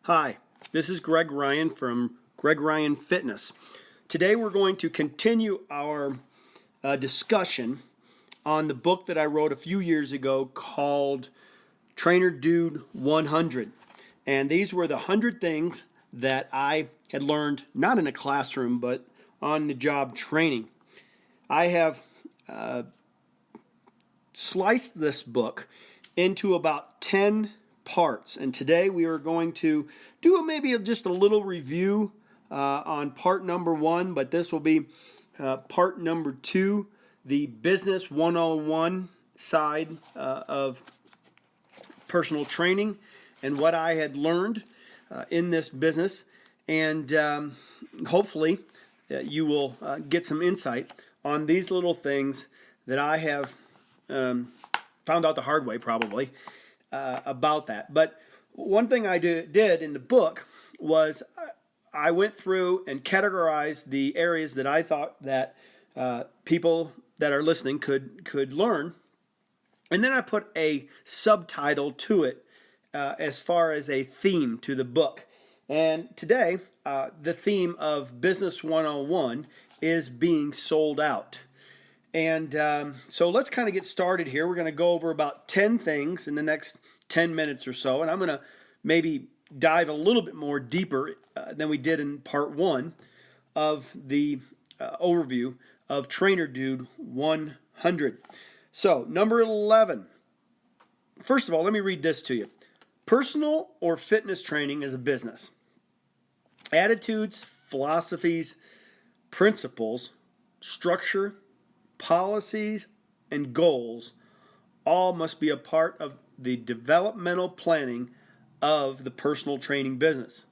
Hi, this is Greg Ryan from Greg Ryan Fitness. Today we're going to continue our discussion on the book that I wrote a few years ago called Trainer Dude 100. And these were the 100 things that I had learned, not in a classroom, but on the job training. I have sliced this book into about 10 parts, and today we are going to do maybe just a little review on part number 1, but this will be part number 2, the business 101 side of personal training and what I had learned in this business, and hopefully you will get some insight on these little things that I have found out the hard way probably about that. But one thing I did in the book was I went through and categorized the areas that I thought that people that are listening could learn, and then I put a subtitle to it as far as a theme to the book. And today, the theme of Business 101 is being sold out. And so let's kind of get started here. We're going to go over about 10 things in the next 10 minutes or so, and I'm going to maybe dive a little bit more deeper than we did in part 1 of the overview of Trainer Dude 100. So, number 11. First of all, let me read this to you. Personal or fitness training is a business. Attitudes, philosophies, principles, structure, policies, and goals all must be a part of the developmental planning of the personal training business.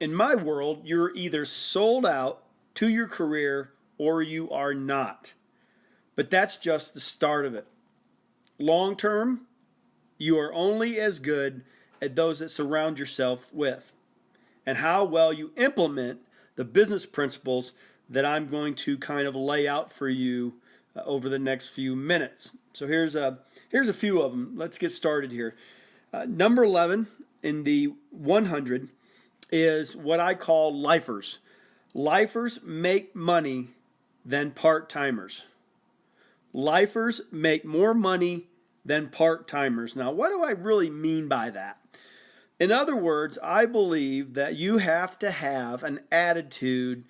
In my world, you're either sold out to your career or you are not. But that's just the start of it. Long term, you are only as good as those that surround yourself with, and how well you implement the business principles that I'm going to kind of lay out for you over the next few minutes. So here's a few of them. Let's get started here. Number 11 in the 100 is what I call lifers. Lifers make money than part-timers. Lifers make more money than part-timers. Now, what do I really mean by that? In other words, I believe that you have to have an attitude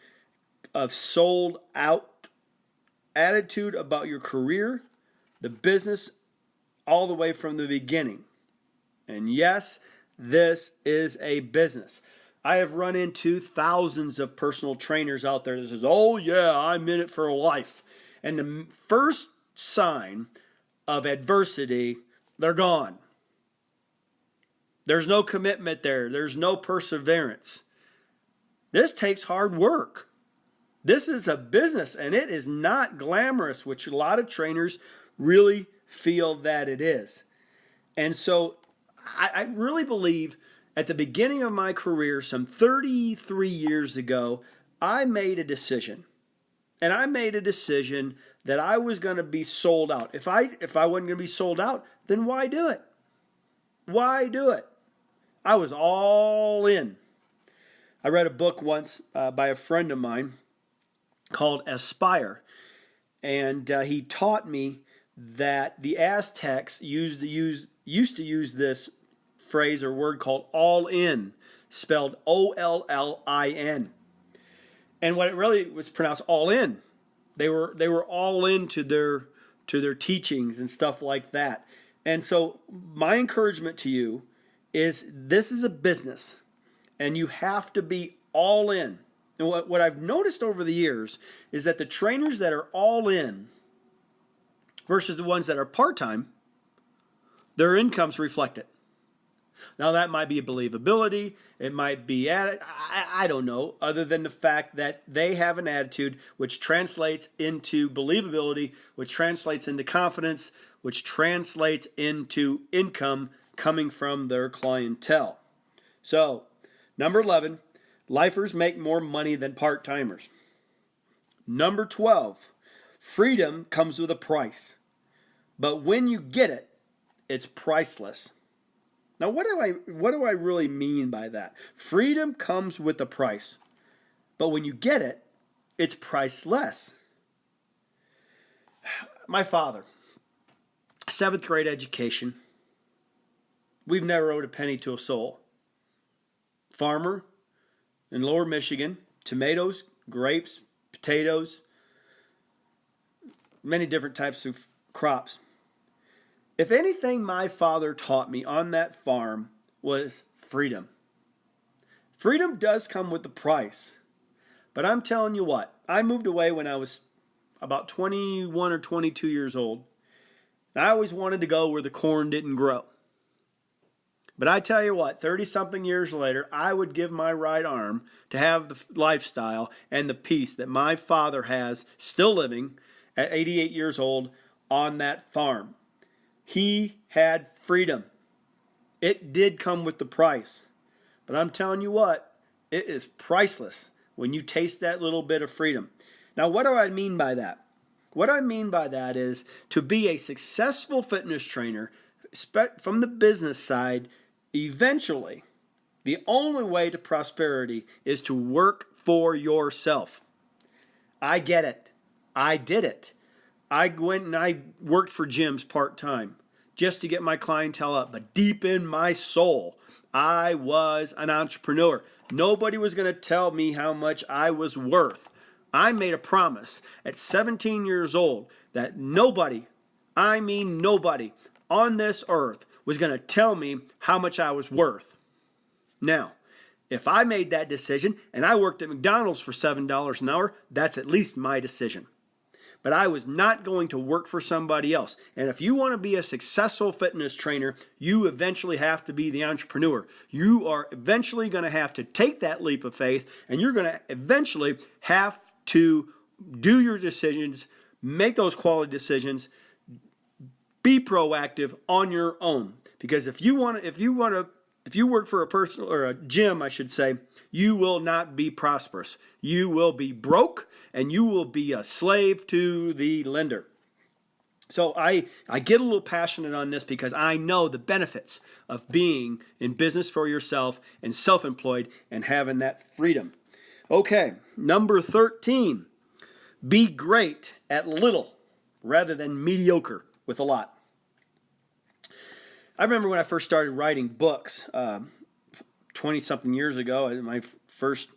of sold out, attitude about your career, the business, all the way from the beginning. And yes, this is a business. I have run into thousands of personal trainers out there that says, oh yeah, I'm in it for life. And the first sign of adversity, they're gone. There's no commitment there. There's no perseverance. This takes hard work. This is a business, and it is not glamorous, which a lot of trainers really feel that it is. And so I really believe at the beginning of my career, some 33 years ago, I made a decision. And I made a decision that I was going to be sold out. If I wasn't going to be sold out, then why do it? Why do it? I was all in. I read a book once by a friend of mine called Aspire. And he taught me that the Aztecs used to use this phrase or word called all in, spelled O-L-L-I-N. And what it really was pronounced all in. They were all into their teachings and stuff like that. And so my encouragement to you is this is a business, and you have to be all in. And what I've noticed over the years is that the trainers that are all in versus the ones that are part-time, their incomes reflect it. Now that might be a believability, it might be, I don't know, other than the fact that they have an attitude which translates into believability, which translates into confidence, which translates into income coming from their clientele. So, number 11, lifers make more money than part-timers. Number 12, freedom comes with a price. But when you get it, it's priceless. Now, what do I really mean by that? Freedom comes with a price, but when you get it, it's priceless. My father, 7th grade education. We've never owed a penny to a soul. Farmer in Lower Michigan, tomatoes, grapes, potatoes, many different types of crops. If anything my father taught me on that farm was freedom. Freedom does come with a price. But I'm telling you what, I moved away when I was about 21 or 22 years old. I always wanted to go where the corn didn't grow. But I tell you what, 30-something years later, I would give my right arm to have the lifestyle and the peace that my father has, still living at 88 years old, on that farm. He had freedom. It did come with the price. But I'm telling you what, it is priceless when you taste that little bit of freedom. Now, what do I mean by that? What I mean by that is to be a successful fitness trainer from the business side, eventually, the only way to prosperity is to work for yourself. I get it. I did it. I went and I worked for gyms part-time just to get my clientele up. But deep in my soul, I was an entrepreneur. Nobody was going to tell me how much I was worth. I made a promise at 17 years old that nobody, I mean nobody, on this earth was going to tell me how much I was worth. Now, if I made that decision and I worked at McDonald's for $7 an hour, that's at least my decision. But I was not going to work for somebody else. And if you want to be a successful fitness trainer, you eventually have to be the entrepreneur. You are eventually going to have to take that leap of faith, and you're going to eventually have to do your decisions, make those quality decisions, be proactive on your own. Because if you work for a person or a gym, I should say, you will not be prosperous. You will be broke, and you will be a slave to the lender. So I get a little passionate on this because I know the benefits of being in business for yourself and self-employed and having that freedom. Okay, number 13, be great at little rather than mediocre with a lot. I remember when I first started writing books 20-something years ago, my first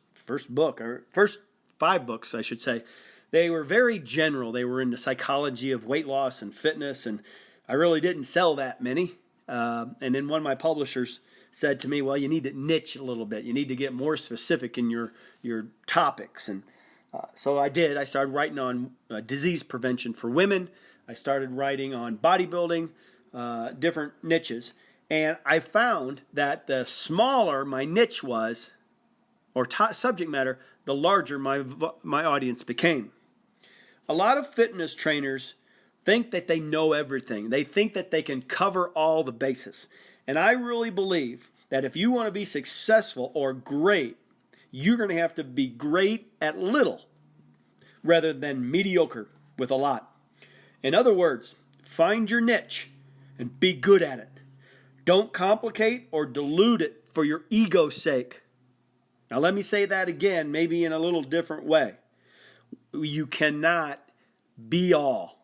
book, or first 5 books, I should say, they were very general. They were in the psychology of weight loss and fitness, and I really didn't sell that many. And then one of my publishers said to me, well, you need to niche a little bit. You need to get more specific in your topics. And so I did. I started writing on disease prevention for women. I started writing on bodybuilding, different niches. And I found that the smaller my niche was, or subject matter, the larger my audience became. A lot of fitness trainers think that they know everything. They think that they can cover all the bases. And I really believe that if you want to be successful or great, you're going to have to be great at little rather than mediocre with a lot. In other words, find your niche and be good at it. Don't complicate or dilute it for your ego's sake. Now let me say that again, maybe in a little different way. You cannot be all,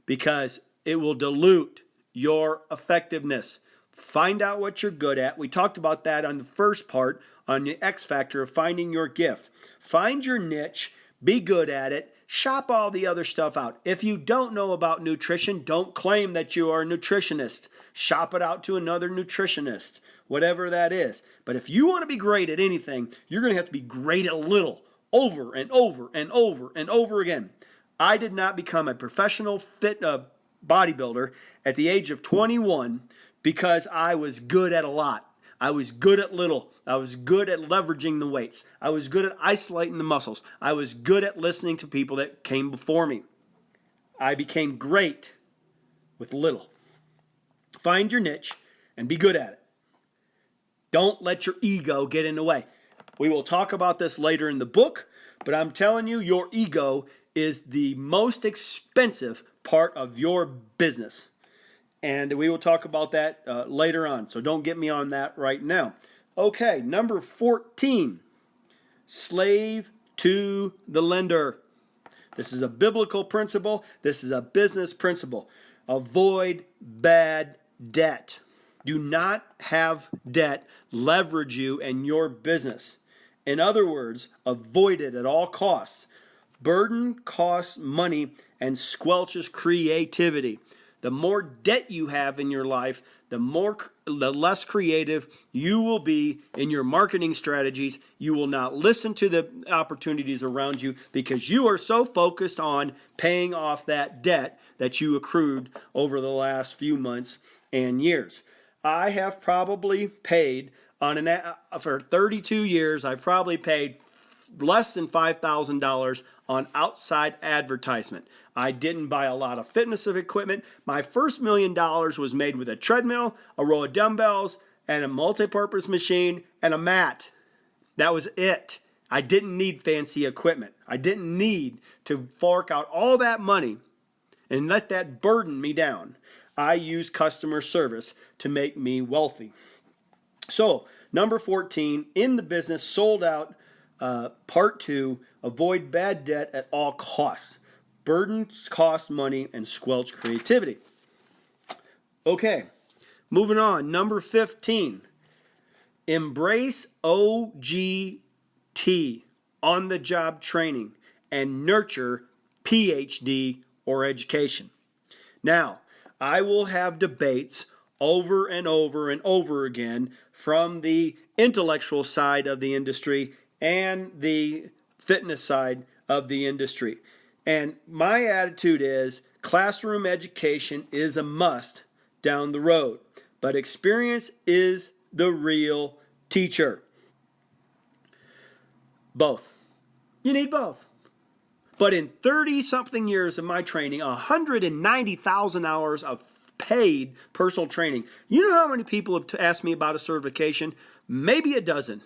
because it will dilute your effectiveness. Find out what you're good at. We talked about that on the first part, on the X factor of finding your gift. Find your niche, be good at it, shop all the other stuff out. If you don't know about nutrition, don't claim that you are a nutritionist. Shop it out to another nutritionist, whatever that is. But if you want to be great at anything, you're going to have to be great at a little, over and over and over and over again. I did not become a professional bodybuilder at the age of 21 because I was good at a lot. I was good at little. I was good at leveraging the weights. I was good at isolating the muscles. I was good at listening to people that came before me. I became great with little. Find your niche and be good at it. Don't let your ego get in the way. We will talk about this later in the book, but I'm telling you, your ego is the most expensive part of your business. And we will talk about that later on. So don't get me on that right now. Okay, number 14, slave to the lender. This is a biblical principle. This is a business principle. Avoid bad debt. Do not have debt leverage you and your business. In other words, avoid it at all costs. Burden costs money and squelches creativity. The more debt you have in your life, the less creative you will be in your marketing strategies. You will not listen to the opportunities around you because you are so focused on paying off that debt that you accrued over the last few months and years. I have probably paid for 32 years, I've probably paid less than $5,000 on outside advertisement. I didn't buy a lot of fitness equipment. My first $1 million was made with a treadmill, a row of dumbbells, and a multi-purpose machine and a mat. That was it. I didn't need fancy equipment. I didn't need to fork out all that money and let that burden me down. I use customer service to make me wealthy. So, number 14, in the business, sold out. Part 2, avoid bad debt at all costs. Burdens cost money and squelch creativity. Okay, moving on. Number 15, embrace OGT, on-the-job training, and nurture PhD or education. Now, I will have debates over and over and over again from the intellectual side of the industry and the fitness side of the industry. And my attitude is classroom education is a must down the road, but experience is the real teacher. Both. You need both. But in 30-something years of my training, 190,000 hours of paid personal training. You know how many people have asked me about a certification? Maybe a dozen.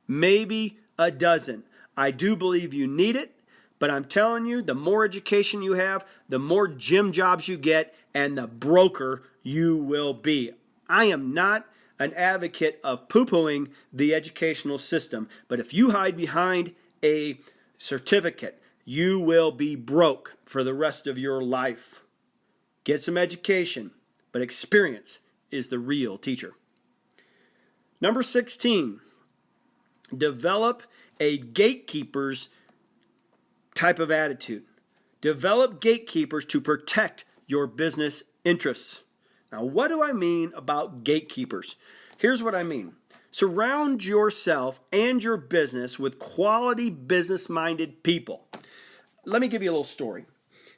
Maybe a dozen. I do believe you need it, but I'm telling you, the more education you have, the more gym jobs you get, and the broker you will be. I am not an advocate of poo-pooing the educational system, but if you hide behind a certificate, you will be broke for the rest of your life. Get some education, but experience is the real teacher. Number 16, develop a gatekeeper's type of attitude. Develop gatekeepers to protect your business interests. Now, what do I mean about gatekeepers? Here's what I mean. Surround yourself and your business with quality business-minded people. Let me give you a little story.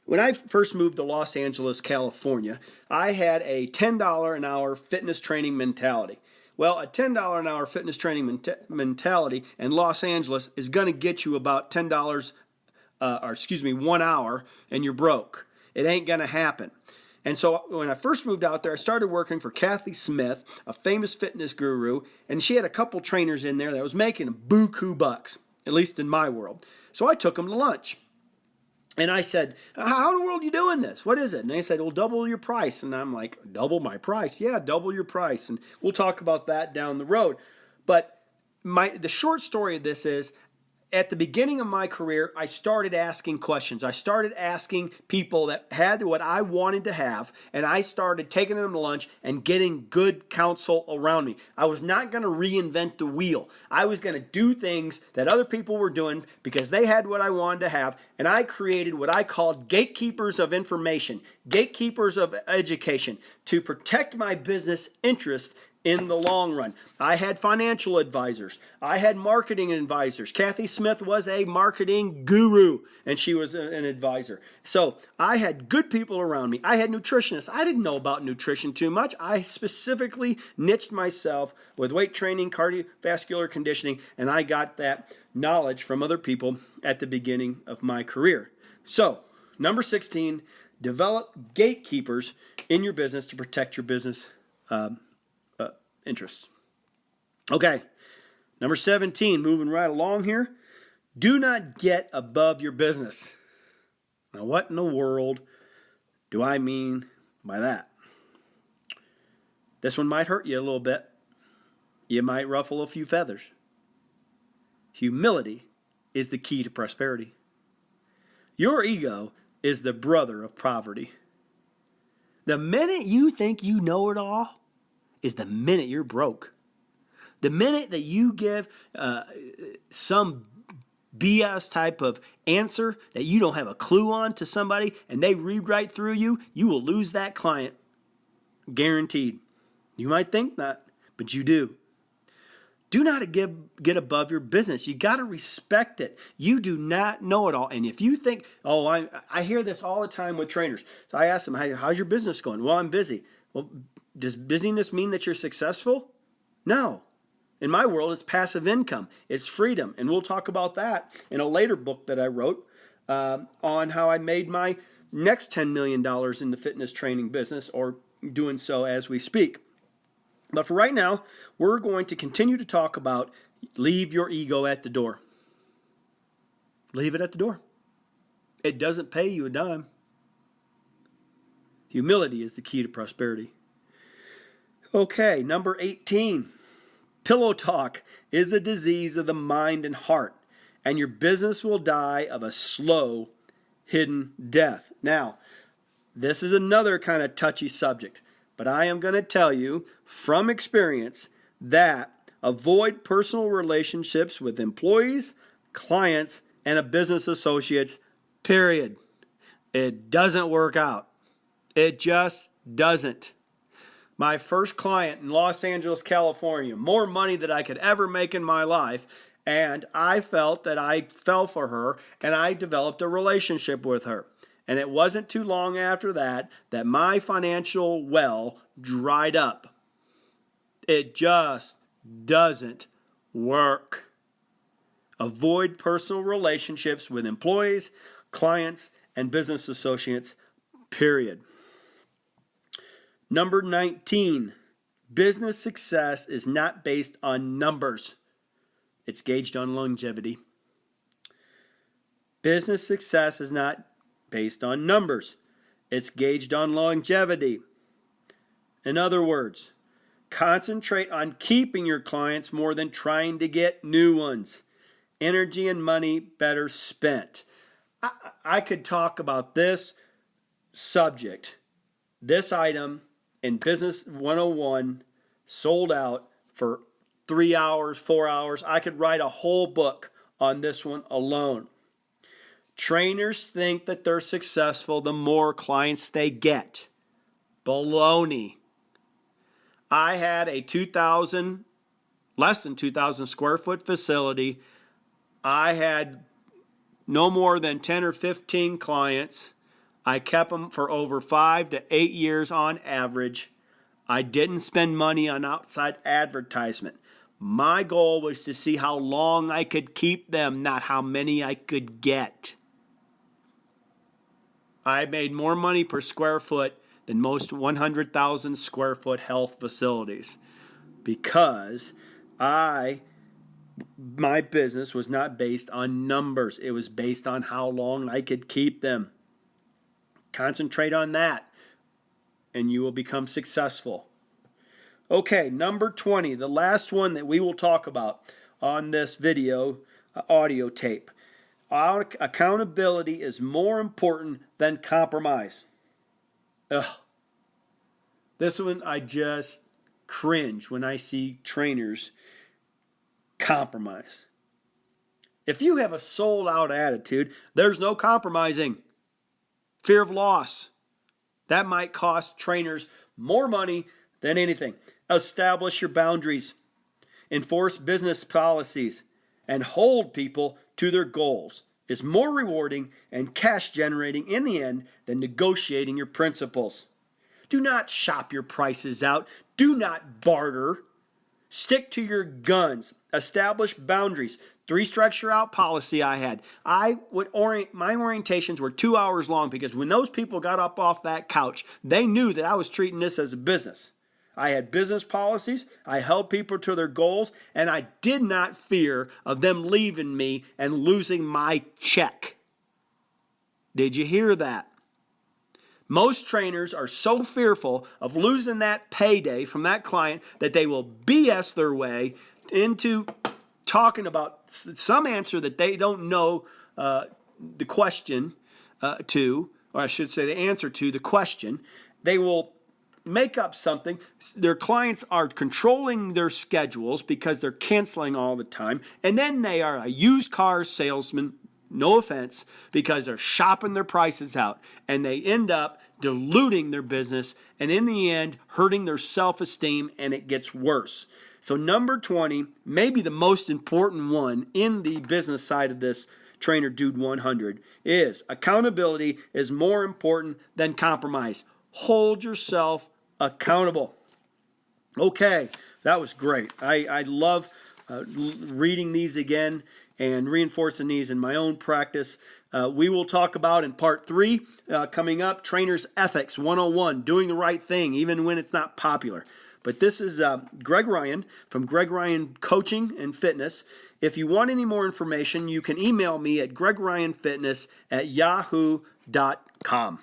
When I first moved to Los Angeles, California, I had a $10 an hour fitness training mentality. Well, a $10 an hour fitness training mentality in Los Angeles is going to get you about $1 hour, and you're broke. It ain't going to happen. And so when I first moved out there, I started working for Kathy Smith, a famous fitness guru, and she had a couple trainers in there that was making buku bucks, at least in my world. So I took them to lunch. And I said, how in the world are you doing this? What is it? And they said, well, double your price. And I'm like, double my price? Yeah, double your price. And we'll talk about that down the road. But the short story of this is, at the beginning of my career, I started asking questions. I started asking people that had what I wanted to have, and I started taking them to lunch and getting good counsel around me. I was not going to reinvent the wheel. I was going to do things that other people were doing because they had what I wanted to have, and I created what I called gatekeepers of information, gatekeepers of education, to protect my business interests in the long run. I had financial advisors. I had marketing advisors. Kathy Smith was a marketing guru, and she was an advisor. So I had good people around me. I had nutritionists. I didn't know about nutrition too much. I specifically niched myself with weight training, cardiovascular conditioning, and I got that knowledge from other people at the beginning of my career. So, number 16, develop gatekeepers in your business to protect your business interests. Okay, number 17, moving right along here. Do not get above your business. Now, what in the world do I mean by that? This one might hurt you a little bit. You might ruffle a few feathers. Humility is the key to prosperity. Your ego is the brother of poverty. The minute you think you know it all is the minute you're broke. The minute that you give some BS type of answer that you don't have a clue on to somebody and they read right through you, you will lose that client. Guaranteed. You might think not, but you do. Do not get above your business. You got to respect it. You do not know it all. And if you think, oh, I hear this all the time with trainers. So I ask them, how's your business going? Well, I'm busy. Well, does busyness mean that you're successful? No. In my world, it's passive income. It's freedom. And we'll talk about that in a later book that I wrote on how I made my next $10 million in the fitness training business, or doing so as we speak. But for right now, we're going to continue to talk about leave your ego at the door. Leave it at the door. It doesn't pay you a dime. Humility is the key to prosperity. Okay, number 18. Pillow talk is a disease of the mind and heart, and your business will die of a slow, hidden death. Now, this is another kind of touchy subject, but I am going to tell you from experience that avoid personal relationships with employees, clients, and business associates, period. It doesn't work out. It just doesn't. My first client in Los Angeles, California, more money than I could ever make in my life, and I felt that I fell for her, and I developed a relationship with her. And it wasn't too long after that my financial well dried up. It just doesn't work. Avoid personal relationships with employees, clients, and business associates, period. Number 19, business success is not based on numbers. It's gauged on longevity. Business success is not based on numbers. It's gauged on longevity. In other words, concentrate on keeping your clients more than trying to get new ones. Energy and money better spent. I could talk about this subject, this item in Business 101, sold out for 3 hours, 4 hours. I could write a whole book on this one alone. Trainers think that they're successful the more clients they get. Baloney. I had a less than 2,000 square foot facility. I had no more than 10 or 15 clients. I kept them for over 5 to 8 years on average. I didn't spend money on outside advertisement. My goal was to see how long I could keep them, not how many I could get. I made more money per square foot than most 100,000 square foot health facilities because my business was not based on numbers. It was based on how long I could keep them. Concentrate on that and you will become successful. Okay, number 20, the last one that we will talk about on this video audio tape. Accountability is more important than compromise. This one I just cringe when I see trainers compromise. If you have a sold out attitude, there's no compromising. Fear of loss. That might cost trainers more money than anything. Establish your boundaries. Enforce business policies. And hold people to their goals is more rewarding and cash generating in the end than negotiating your principles. Do not shop your prices out. Do not barter. Stick to your guns. Establish boundaries. 3 strikes you're out policy I had. My orientations were 2 hours long because when those people got up off that couch, they knew that I was treating this as a business. I had business policies, I held people to their goals, and I did not fear of them leaving me and losing my check. Did you hear that? Most trainers are so fearful of losing that payday from that client that they will BS their way into talking about some answer that they don't know the question to, or I should say the answer to the question. They will make up something. Their clients are controlling their schedules because they're canceling all the time. And then they are a used car salesman, no offense, because they're shopping their prices out. And they end up diluting their business and in the end hurting their self-esteem, and it gets worse. So number 20, maybe the most important one in the business side of this Trainer Dude 100, is accountability is more important than compromise. Hold yourself accountable. Okay, that was great. I love reading these again and reinforcing these in my own practice. We will talk about in part 3 coming up, Trainer's Ethics 101, doing the right thing even when it's not popular. But this is Greg Ryan from Greg Ryan Coaching and Fitness. If you want any more information, you can email me at gregryanfitness@yahoo.com.